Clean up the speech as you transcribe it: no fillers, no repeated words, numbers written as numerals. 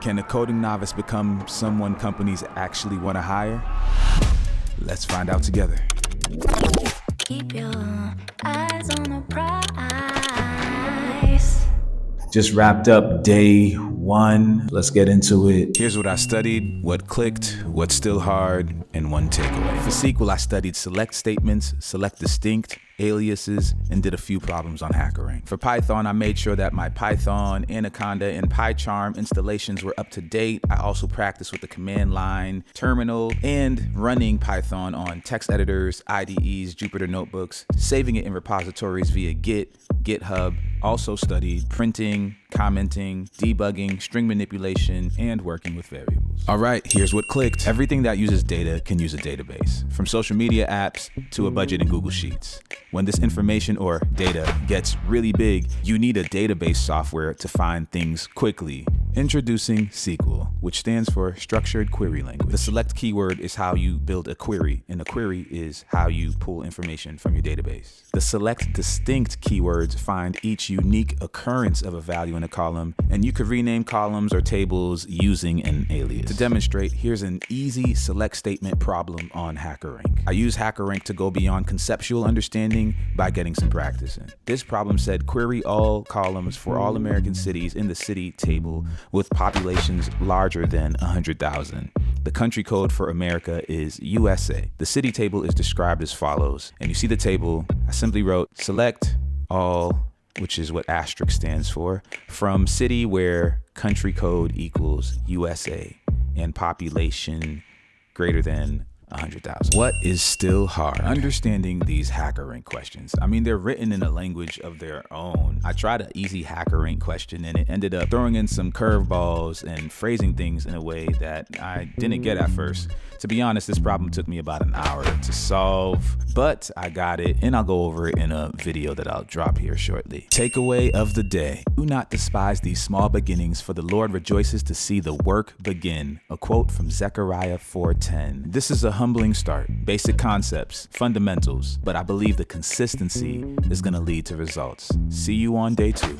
Can a coding novice become someone companies actually want to hire? Let's find out together. Keep your eyes on the prize. Just wrapped up day 1. Let's get into it. Here's what I studied, what clicked, what's still hard, and one takeaway. For SQL, I studied select statements, select distinct, aliases, and did a few problems on Hackerrank. For Python, I made sure that my Python, Anaconda, and PyCharm installations were up to date. I also practiced with the command line, terminal, and running Python on text editors, IDEs, Jupyter notebooks, saving it in repositories via Git, GitHub. Also studied printing, commenting, debugging, string manipulation, and working with variables. All right, here's what clicked. Everything that uses data can use a database, from social media apps to a budget in Google Sheets. When this information or data gets really big, you need a database software to find things quickly. Introducing SQL, which stands for Structured Query Language. The select keyword is how you build a query, and a query is how you pull information from your database. The select distinct keywords find each unique occurrence of a value in a column, and you could rename columns or tables using an alias. To demonstrate, here's an easy select statement problem on Hackerrank. I use Hackerrank to go beyond conceptual understanding by getting some practice in. This problem said query all columns for all American cities in the city table with populations larger than 100,000. The country code for America is USA. The city table is described as follows. And you see the table, I simply wrote select all, which is what asterisk stands for, from city where country code equals USA and population greater than 100,000. What is still hard? Understanding these Hackerrank questions. I mean, they're written in a language of their own. I tried an easy Hackerrank question and it ended up throwing in some curveballs and phrasing things in a way that I didn't get at first. To be honest, this problem took me about an hour to solve, but I got it and I'll go over it in a video that I'll drop here shortly. Takeaway of the day. Do not despise these small beginnings, for the Lord rejoices to see the work begin. A quote from Zechariah 4:10. This is a humbling start, basic concepts, fundamentals, but I believe the consistency is gonna lead to results. See you on day 2.